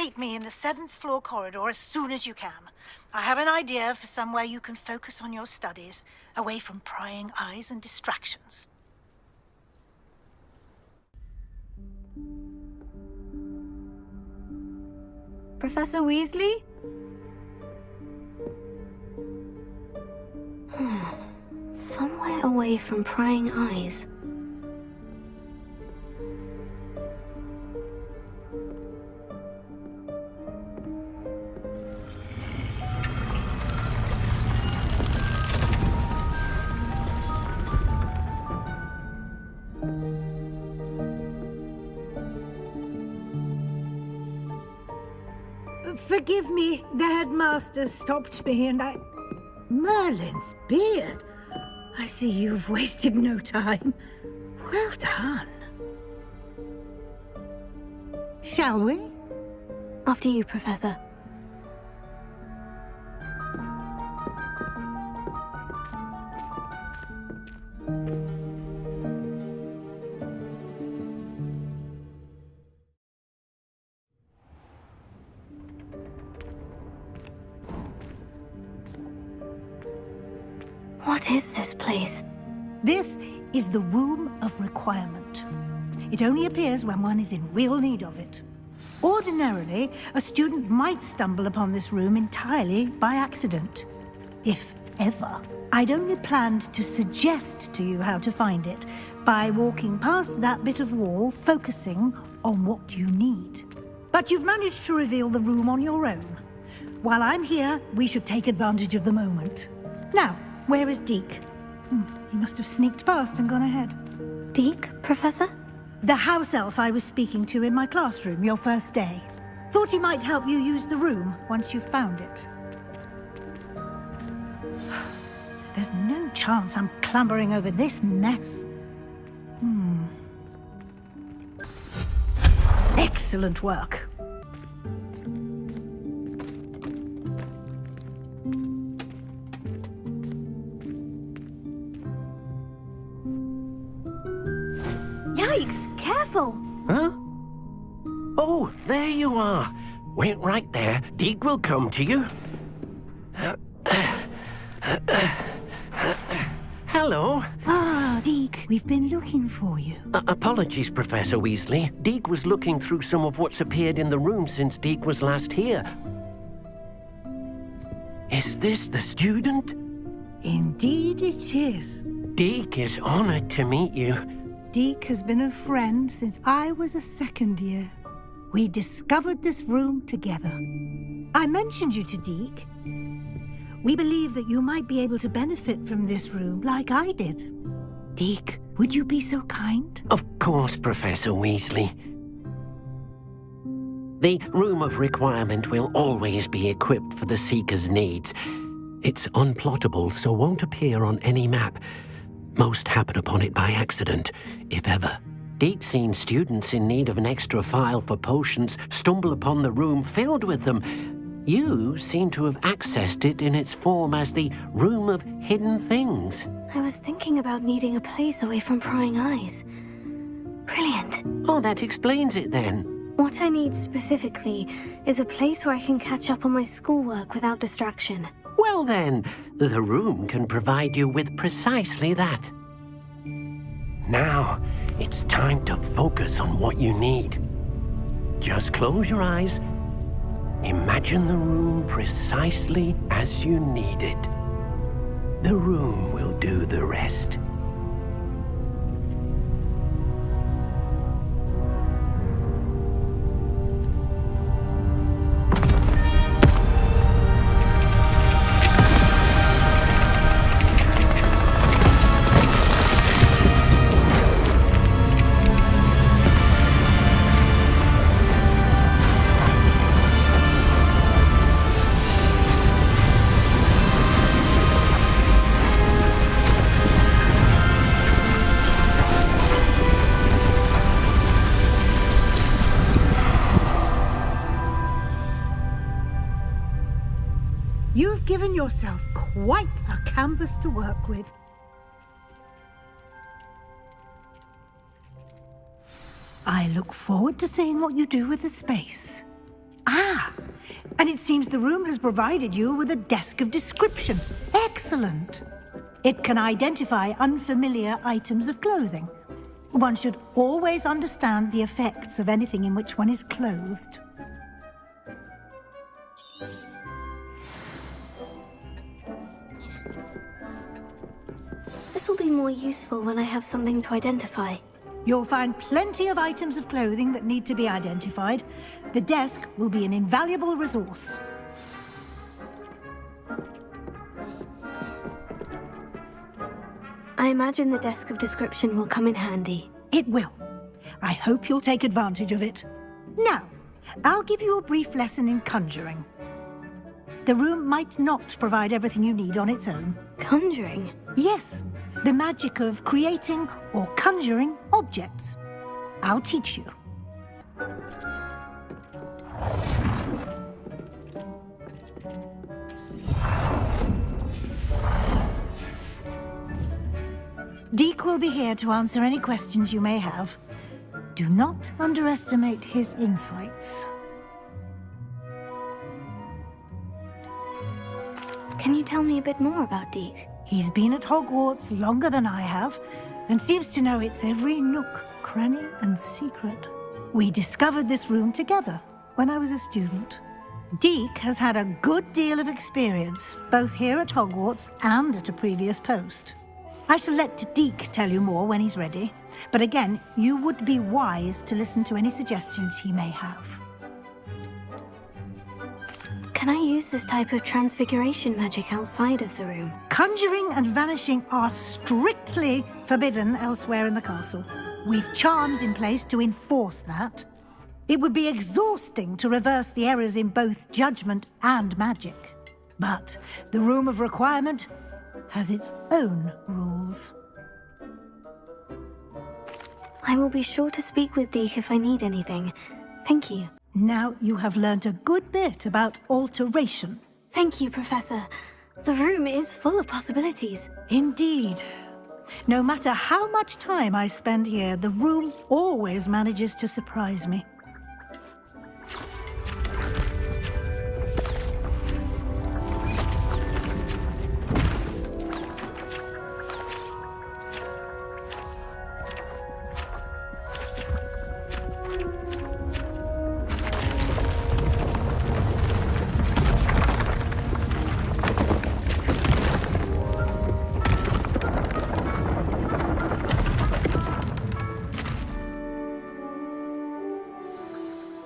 meet me in the 7th floor corridor as soon as you can. I have an idea for somewhere you can focus on your studies, away from prying eyes and distractions. Professor Weasley? Somewhere away from prying eyes. Forgive me, the headmaster stopped me and I... Merlin's beard! I see you've wasted no time. Well done. Shall we? After you, Professor. What is this place? This is the Room of Requirement. It only appears when one is in real need of it. Ordinarily, a student might stumble upon this room entirely by accident. If ever. I'd only planned to suggest to you how to find it by walking past that bit of wall, focusing on what you need. But you've managed to reveal the room on your own. While I'm here, we should take advantage of the moment. Now, where is Deke? He must have sneaked past and gone ahead. Deke, Professor? The house elf I was speaking to in my classroom your first day. Thought he might help you use the room once you found it. There's no chance I'm clambering over this mess. Excellent work. Yikes! Careful! Huh? Oh, there you are. Wait right there. Deke will come to you. Hello. Ah, Deke, we've been looking for you. Apologies, Professor Weasley. Deke was looking through some of what's appeared in the room since Deke was last here. Is this the student? Indeed it is. Deke is honored to meet you. Deke has been a friend since I was a second year. We discovered this room together. I mentioned you to Deke. We believe that you might be able to benefit from this room like I did. Deke, would you be so kind? Of course, Professor Weasley. The Room of Requirement will always be equipped for the Seeker's needs. It's unplottable, so won't appear on any map. Most happen upon it by accident, if ever. Deke's seen students in need of an extra file for potions stumble upon the room filled with them. You seem to have accessed it in its form as the Room of Hidden Things. I was thinking about needing a place away from prying eyes. Brilliant. Oh, that explains it then. What I need specifically is a place where I can catch up on my schoolwork without distraction. Well then, the room can provide you with precisely that. Now, it's time to focus on what you need. Just close your eyes. Imagine the room precisely as you need it. The room will do the rest. You've given yourself quite a canvas to work with. I look forward to seeing what you do with the space. Ah, and it seems the room has provided you with a desk of description. Excellent. It can identify unfamiliar items of clothing. One should always understand the effects of anything in which one is clothed. This will be more useful when I have something to identify. You'll find plenty of items of clothing that need to be identified. The desk will be an invaluable resource. I imagine the desk of description will come in handy. It will. I hope you'll take advantage of it. Now, I'll give you a brief lesson in conjuring. The room might not provide everything you need on its own. Conjuring? Yes, the magic of creating or conjuring objects. I'll teach you. Deke will be here to answer any questions you may have. Do not underestimate his insights. Can you tell me a bit more about Deke? He's been at Hogwarts longer than I have, and seems to know its every nook, cranny, and secret. We discovered this room together when I was a student. Deke has had a good deal of experience, both here at Hogwarts and at a previous post. I shall let Deke tell you more when he's ready, but again, you would be wise to listen to any suggestions he may have. Can I use this type of transfiguration magic outside of the room? Conjuring and vanishing are strictly forbidden elsewhere in the castle. We've charms in place to enforce that. It would be exhausting to reverse the errors in both judgment and magic. But the Room of Requirement has its own rules. I will be sure to speak with Deke if I need anything. Thank you. Now you have learnt a good bit about alteration. Thank you, Professor. The room is full of possibilities. Indeed. No matter how much time I spend here, the room always manages to surprise me.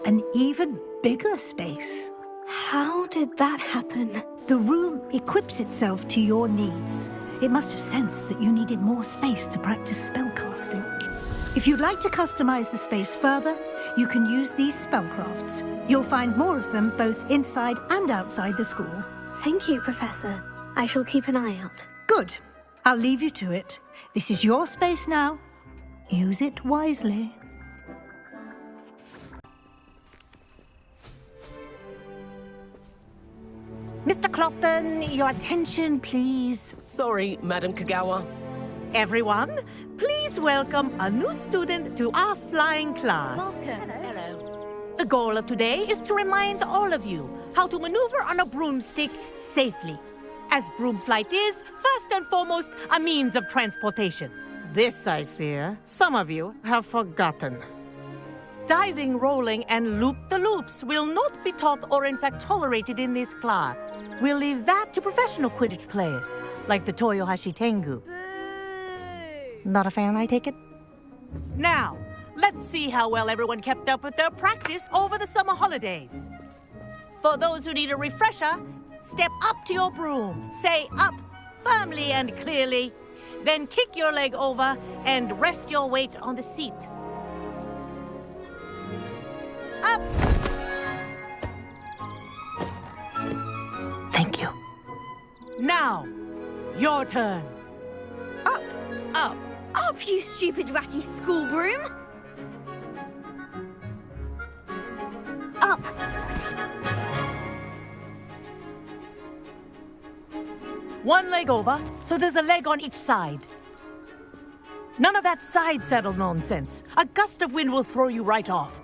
An even bigger space. How did that happen? The room equips itself to your needs. It must have sensed that you needed more space to practice spellcasting. If you'd like to customize the space further, you can use these spellcrafts. You'll find more of them both inside and outside the school. Thank you, Professor. I shall keep an eye out. Good. I'll leave you to it. This is your space now. Use it wisely. Mr. Clopton, your attention, please. Sorry, Madam Kagawa. Everyone, please welcome a new student to our flying class. Hello. The goal of today is to remind all of you how to maneuver on a broomstick safely, as broom flight is, first and foremost, a means of transportation. This, I fear, some of you have forgotten. Diving, rolling, and loop-the-loops will not be taught or in fact tolerated in this class. We'll leave that to professional Quidditch players, like the Toyohashi Tengu. Not a fan, I take it? Now, let's see how well everyone kept up with their practice over the summer holidays. For those who need a refresher, step up to your broom, say up firmly and clearly, then kick your leg over and rest your weight on the seat. Up! Thank you. Now, your turn. Up, Up. up, you stupid ratty school broom! Up! One leg over, so there's a leg on each side. None of that side saddle nonsense. A gust of wind will throw you right off.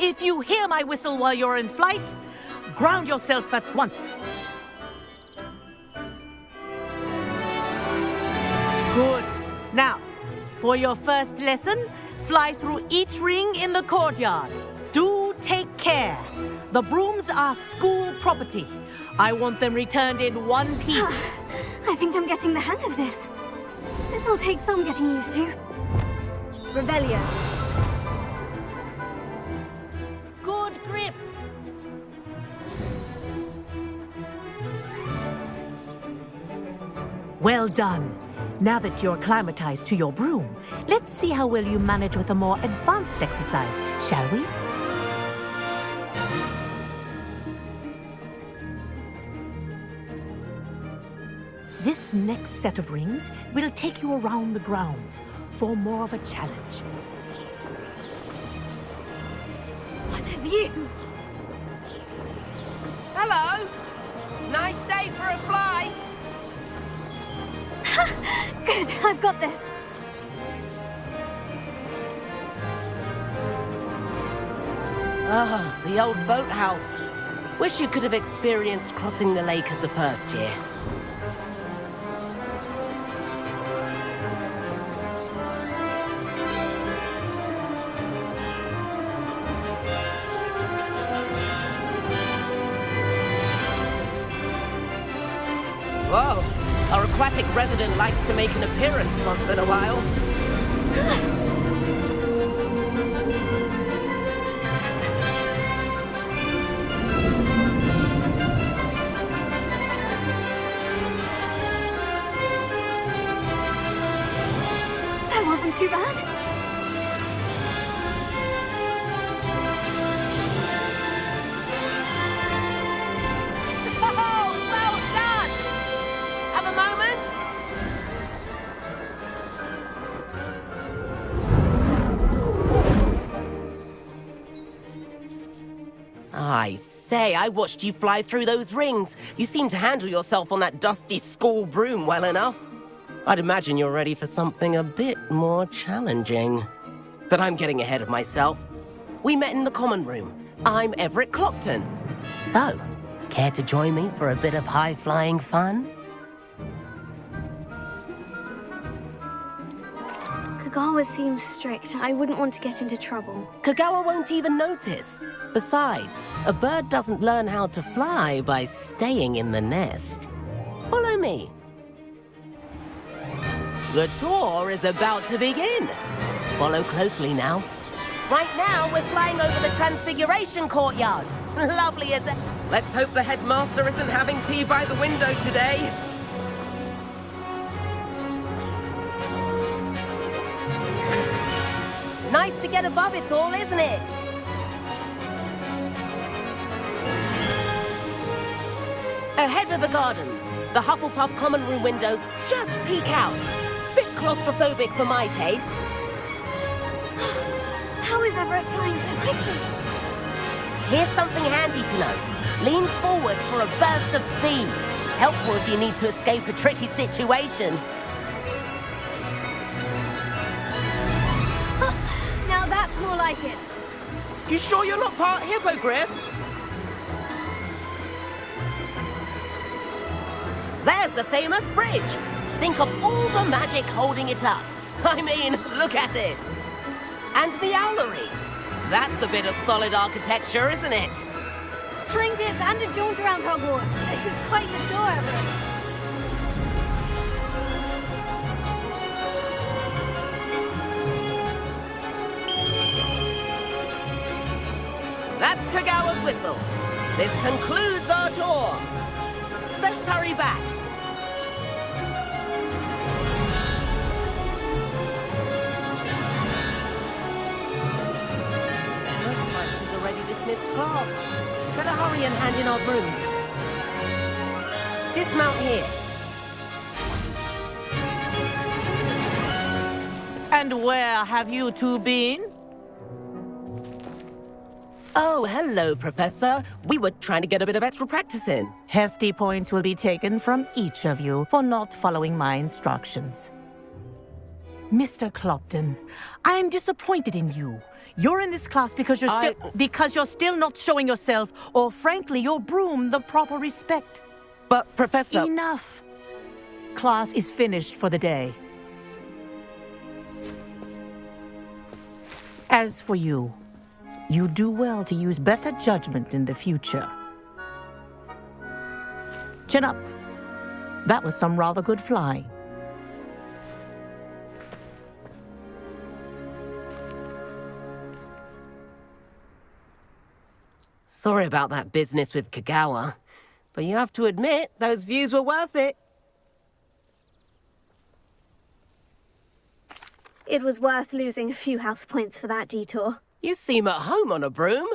If you hear my whistle while you're in flight, ground yourself at once. Good. Now, for your first lesson, fly through each ring in the courtyard. Do take care. The brooms are school property. I want them returned in one piece. I think I'm getting the hang of this. This'll take some getting used to. Revelio. Good grip. Well done. Now that you're acclimatized to your broom, let's see how well you manage with a more advanced exercise, shall we? This next set of rings will take you around the grounds for more of a challenge. What a view! Hello. Nice day for a flight. Good, I've got this. Ah, the old boathouse. Wish you could have experienced crossing the lake as a first year. Whoa, our aquatic resident likes to make an appearance once in a while. That wasn't too bad. Oh, well done! Have a moment? I say, I watched you fly through those rings. You seem to handle yourself on that dusty school broom well enough. I'd imagine you're ready for something a bit more challenging. But I'm getting ahead of myself. We met in the common room. I'm Everett Clopton. So, care to join me for a bit of high-flying fun? Kagawa seems strict. I wouldn't want to get into trouble. Kagawa won't even notice. Besides, a bird doesn't learn how to fly by staying in the nest. Follow me. The tour is about to begin. Follow closely now. Right now, we're flying over the Transfiguration Courtyard. Lovely, is it? Let's hope the headmaster isn't having tea by the window today. Nice to get above it all, isn't it? Ahead of the gardens, the Hufflepuff common room windows just peek out. Bit claustrophobic for my taste. How is Everett flying so quickly? Here's something handy to know. Lean forward for a burst of speed. Helpful if you need to escape a tricky situation. Now that's more like it. You sure you're not part hippogriff? There's the famous bridge. Think of all the magic holding it up. I mean, look at it. And the owlery. That's a bit of solid architecture, isn't it? Flying dips and a jaunt around Hogwarts. This is quite the tour, Everett. That's Kagawa's whistle. This concludes our tour. Let's hurry back. Looks like he's already dismissed class. Better hurry and hand in our brooms. Dismount here. And where have you two been? Oh, hello, Professor. We were trying to get a bit of extra practice in. Hefty points will be taken from each of you for not following my instructions. Mr. Clopton, I am disappointed in you. You're in this class because you're still not showing yourself, or frankly, your broom the proper respect. But, Professor... Enough. Class is finished for the day. As for you, you do well to use better judgment in the future. Chin up. That was some rather good flying. Sorry about that business with Kagawa, but you have to admit, those views were worth it. It was worth losing a few house points for that detour. You seem at home on a broom.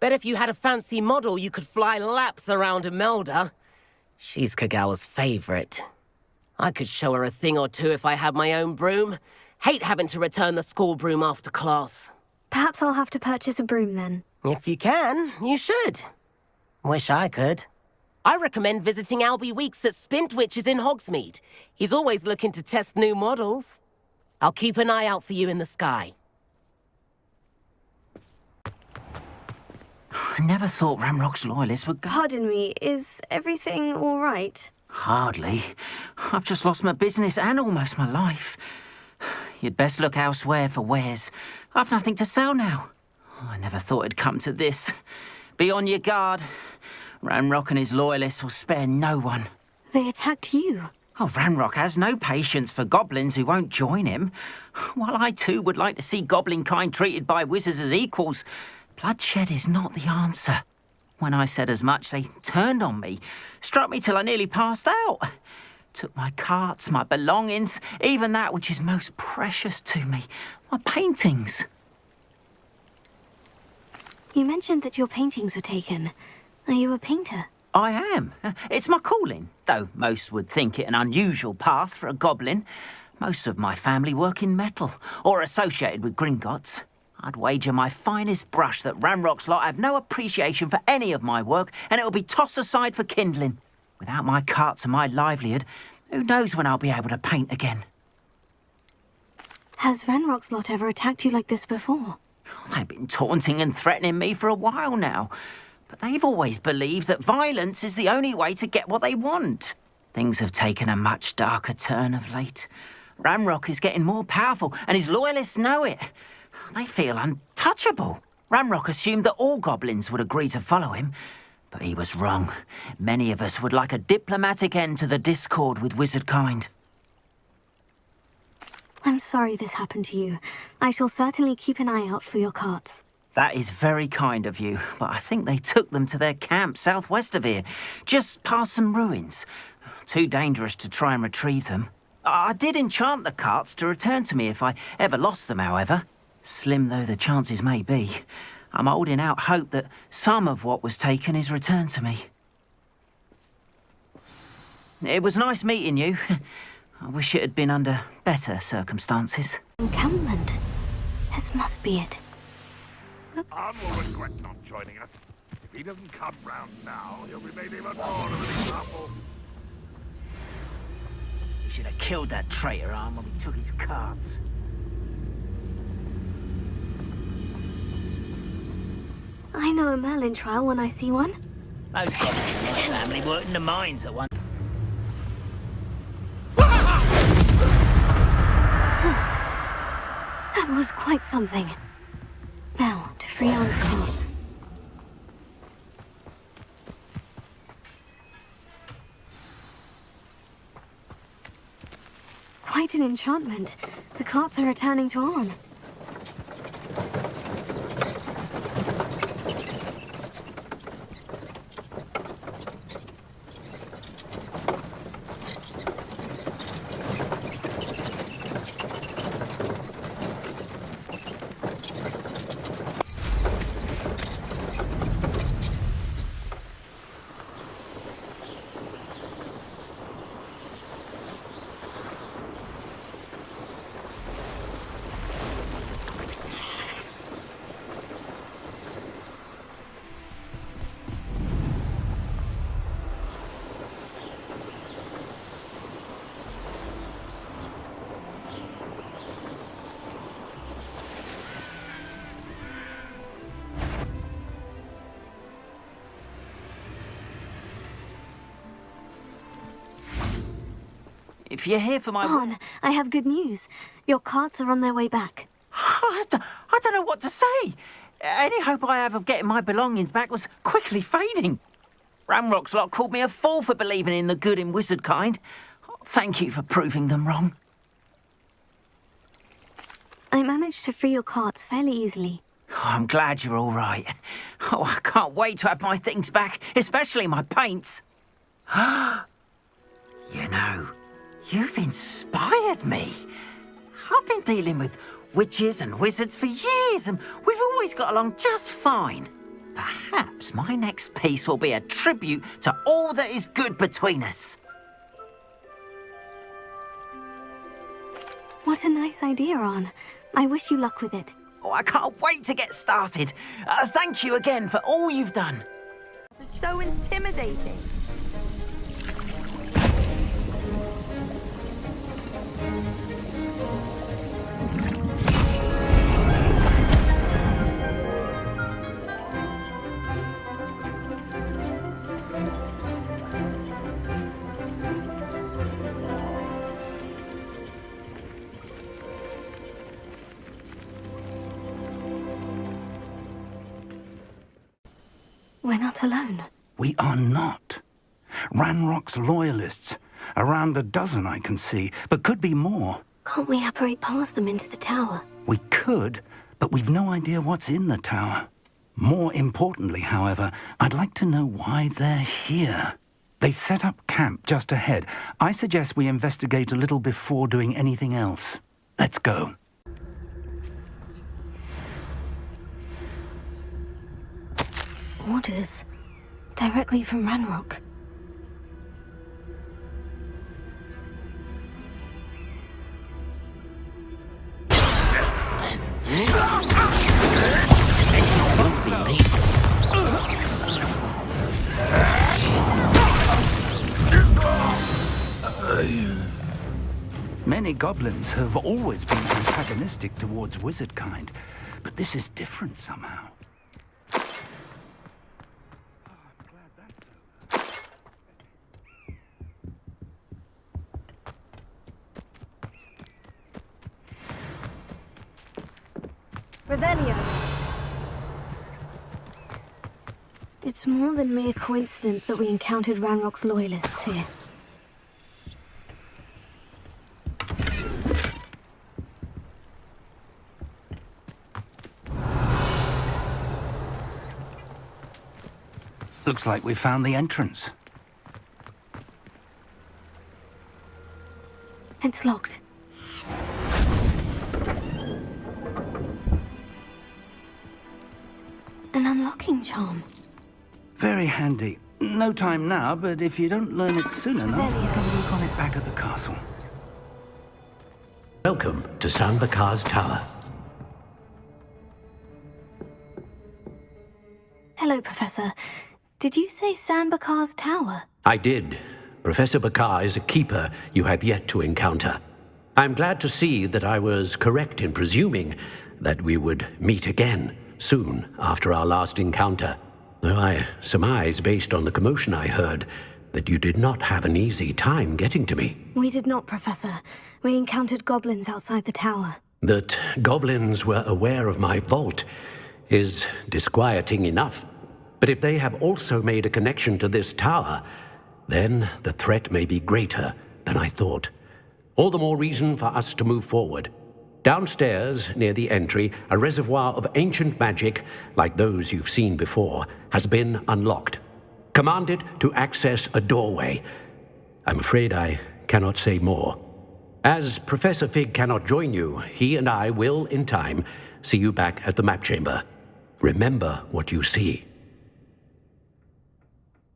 Bet if you had a fancy model, you could fly laps around Imelda. She's Kagawa's favorite. I could show her a thing or two if I had my own broom. Hate having to return the school broom after class. Perhaps I'll have to purchase a broom then. If you can, you should. Wish I could. I recommend visiting Albie Weeks at Spintwitches in Hogsmeade. He's always looking to test new models. I'll keep an eye out for you in the sky. I never thought Ranrock's loyalists would go... Pardon me, is everything all right? Hardly. I've just lost my business and almost my life. You'd best look elsewhere for wares. I've nothing to sell now. I never thought it'd come to this. Be on your guard. Ranrock and his loyalists will spare no one. They attacked you. Oh, Ranrock has no patience for goblins who won't join him. While I too would like to see goblin kind treated by wizards as equals, bloodshed is not the answer. When I said as much, they turned on me, struck me till I nearly passed out. Took my carts, my belongings, even that which is most precious to me, my paintings. You mentioned that your paintings were taken. Are you a painter? I am. It's my calling, though most would think it an unusual path for a goblin. Most of my family work in metal, or associated with Gringotts. I'd wager my finest brush that Ranrock's lot have no appreciation for any of my work, and it'll be tossed aside for kindling. Without my carts and my livelihood, who knows when I'll be able to paint again? Has Ranrock's lot ever attacked you like this before? They've been taunting and threatening me for a while now. But they've always believed that violence is the only way to get what they want. Things have taken a much darker turn of late. Ranrock is getting more powerful, and his loyalists know it. They feel untouchable. Ranrock assumed that all goblins would agree to follow him, but he was wrong. Many of us would like a diplomatic end to the discord with wizard kind. I'm sorry this happened to you. I shall certainly keep an eye out for your carts. That is very kind of you, but I think they took them to their camp southwest of here, just past some ruins. Too dangerous to try and retrieve them. I did enchant the carts to return to me if I ever lost them, however. Slim though the chances may be, I'm holding out hope that some of what was taken is returned to me. It was nice meeting you. I wish it had been under better circumstances. Encampment. This must be it. Arm will regret not joining us. If he doesn't come round now, he'll be made even more of an example. We should have killed that traitor Arm when we took his carts. I know a Merlin trial when I see one. Most goblins in my family worked in the mines at one. That was quite something. Now, to Freon's carts. Quite an enchantment. The carts are returning to Arn. If you're here for my... On, I have good news. Your carts are on their way back. I don't know what to say. Any hope I have of getting my belongings back was quickly fading. Ranrok's lot called me a fool for believing in the good in wizard kind. Thank you for proving them wrong. I managed to free your carts fairly easily. Oh, I'm glad you're all right. Oh, I can't wait to have my things back, especially my paints. You know, you've inspired me. I've been dealing with witches and wizards for years, and we've always got along just fine. Perhaps my next piece will be a tribute to all that is good between us. What a nice idea, On. I wish you luck with it. Oh, I can't wait to get started. Thank you again for all you've done. It's so intimidating. We're not alone. We are not. Ranrock's loyalists. Around a dozen I can see, but could be more. Can't we apparate past them into the tower? We could, but we've no idea what's in the tower. More importantly, however, I'd like to know why they're here. They've set up camp just ahead. I suggest we investigate a little before doing anything else. Let's go. Orders. Directly from Ranrok. Many goblins have always been antagonistic towards wizard kind, but this is different somehow. Revelio. It's more than mere coincidence that we encountered Ranrock's loyalists here. Looks like we found the entrance. It's locked. An unlocking charm. Very handy. No time now, but if you don't learn it soon enough, you can work on it back at the castle. Welcome to Sanbakar's Tower. Hello, Professor. Did you say Sanbakar's Tower? I did. Professor Bakar is a keeper you have yet to encounter. I'm glad to see that I was correct in presuming that we would meet again soon after our last encounter, though I surmise, based on the commotion I heard, that you did not have an easy time getting to me. We did not, Professor. We encountered goblins outside the tower. That goblins were aware of my vault is disquieting enough. But if they have also made a connection to this tower, then the threat may be greater than I thought. All the more reason for us to move forward. Downstairs, near the entry, a reservoir of ancient magic, like those you've seen before, has been unlocked. Commanded to access a doorway. I'm afraid I cannot say more. As Professor Fig cannot join you, he and I will, in time, see you back at the map chamber. Remember what you see.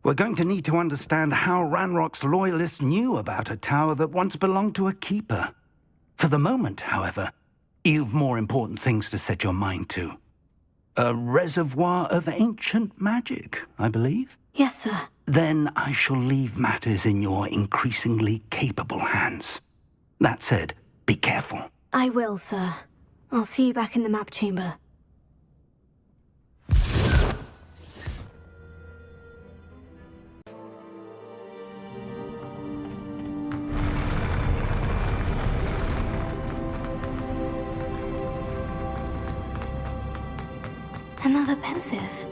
We're going to need to understand how Ranrock's loyalists knew about a tower that once belonged to a keeper. For the moment, however, you've more important things to set your mind to. A reservoir of ancient magic, I believe? Yes, sir. Then I shall leave matters in your increasingly capable hands. That said, be careful. I will, sir. I'll see you back in the map chamber. Another pensive.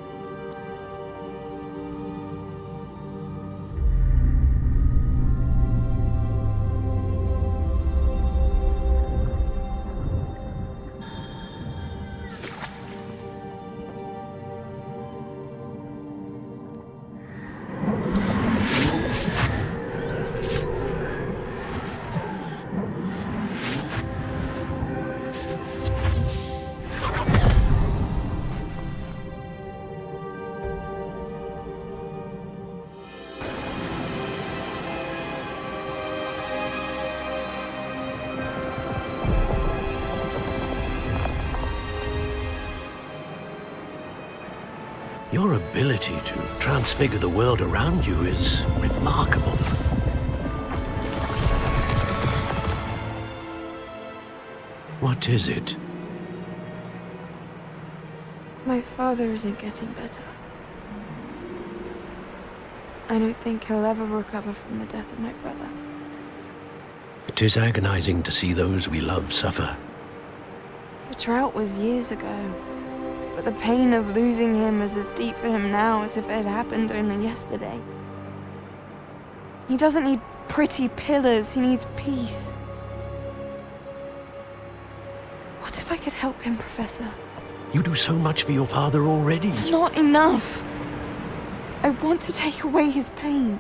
Your ability to transfigure the world around you is remarkable. What is it? My father isn't getting better. I don't think he'll ever recover from the death of my brother. It is agonizing to see those we love suffer. The drought was years ago, but the pain of losing him is as deep for him now as if it had happened only yesterday. He doesn't need pretty pillars, he needs peace. What if I could help him, Professor? You do so much for your father already. It's not enough. I want to take away his pain.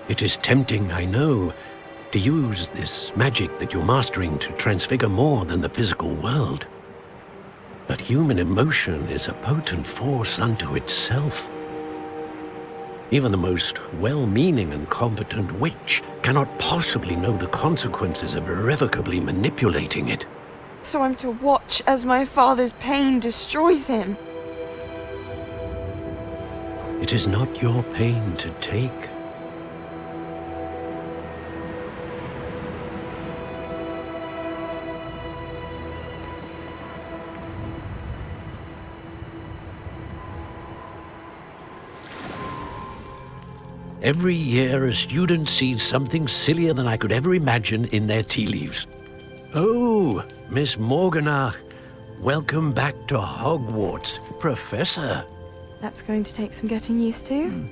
It is tempting, I know, to use this magic that you're mastering to transfigure more than the physical world. But human emotion is a potent force unto itself. Even the most well-meaning and competent witch cannot possibly know the consequences of irrevocably manipulating it. So I'm to watch as my father's pain destroys him. It is not your pain to take. Every year, a student sees something sillier than I could ever imagine in their tea leaves. Oh, Miss Morganach, welcome back to Hogwarts, Professor. That's going to take some getting used to.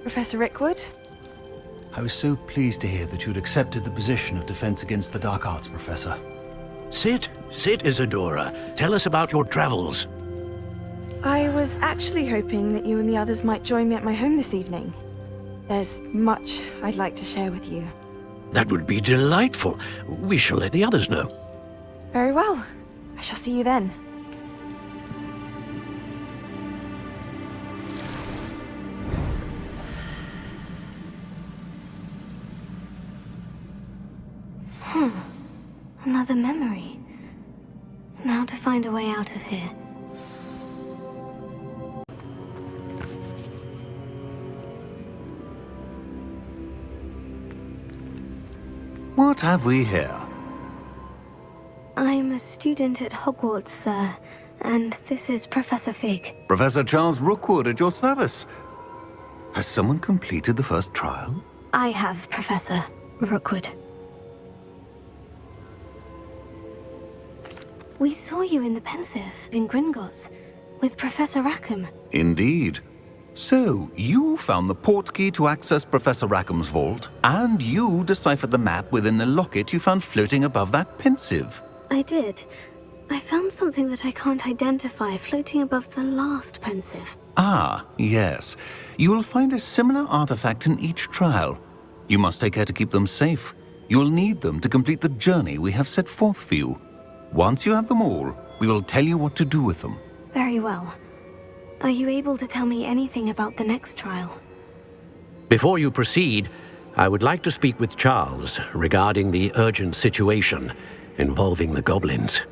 Professor Rickwood? I was so pleased to hear that you'd accepted the position of Defense Against the Dark Arts, Professor. Sit, Isadora. Tell us about your travels. I was actually hoping that you and the others might join me at my home this evening. There's much I'd like to share with you. That would be delightful. We shall let the others know. Very well. I shall see you then. Another memory. Now to find a way out of here. What have we here? I'm a student at Hogwarts, sir, and this is Professor Fig. Professor Charles Rookwood at your service. Has someone completed the first trial? I have, Professor Rookwood. We saw you in the Pensive in Gringotts with Professor Rackham. Indeed. So, you found the portkey to access Professor Rackham's vault, and you deciphered the map within the locket you found floating above that Pensive. I did. I found something that I can't identify floating above the last Pensive. Ah, yes. You will find a similar artifact in each trial. You must take care to keep them safe. You will need them to complete the journey we have set forth for you. Once you have them all, we will tell you what to do with them. Very well. Are you able to tell me anything about the next trial? Before you proceed, I would like to speak with Charles regarding the urgent situation involving the goblins.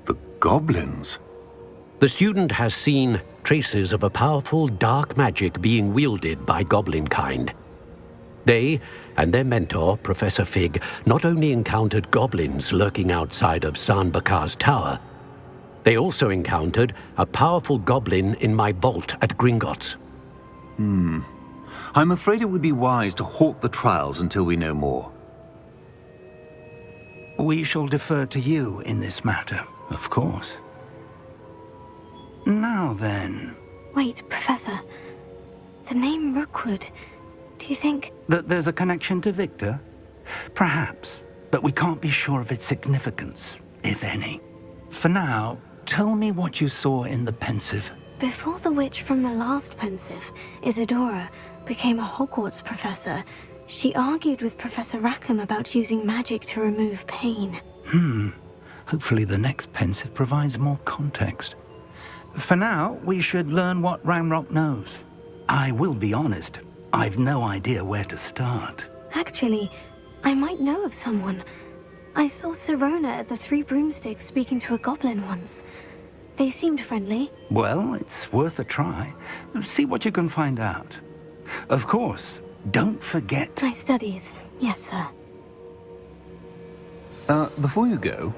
The goblins? The student has seen traces of a powerful dark magic being wielded by goblin kind. They and their mentor, Professor Fig, not only encountered goblins lurking outside of San Bakar's tower, they also encountered a powerful goblin in my vault at Gringotts. I'm afraid it would be wise to halt the trials until we know more. We shall defer to you in this matter, of course. Now then, Wait, Professor. The name Rookwood. Do you think... that there's a connection to Victor? Perhaps, but we can't be sure of its significance, if any. For now, tell me what you saw in the pensive. Before the witch from the last pensive, Isadora, became a Hogwarts professor, she argued with Professor Rackham about using magic to remove pain. Hopefully the next pensive provides more context. For now, we should learn what Ranrok knows. I will be honest, I've no idea where to start. Actually, I might know of someone. I saw Sirona at the Three Broomsticks speaking to a goblin once. They seemed friendly. Well, it's worth a try. See what you can find out. Of course, don't forget... My studies, yes, sir. Before you go,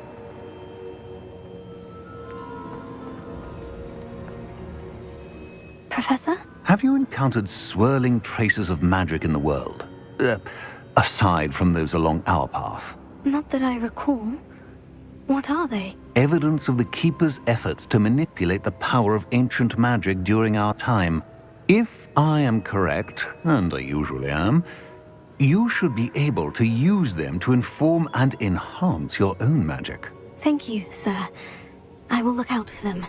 Professor? have you encountered swirling traces of magic in the world? Aside from those along our path. Not that I recall. What are they? Evidence of the Keeper's efforts to manipulate the power of ancient magic during our time. If I am correct, and I usually am, you should be able to use them to inform and enhance your own magic. Thank you, sir. I will look out for them.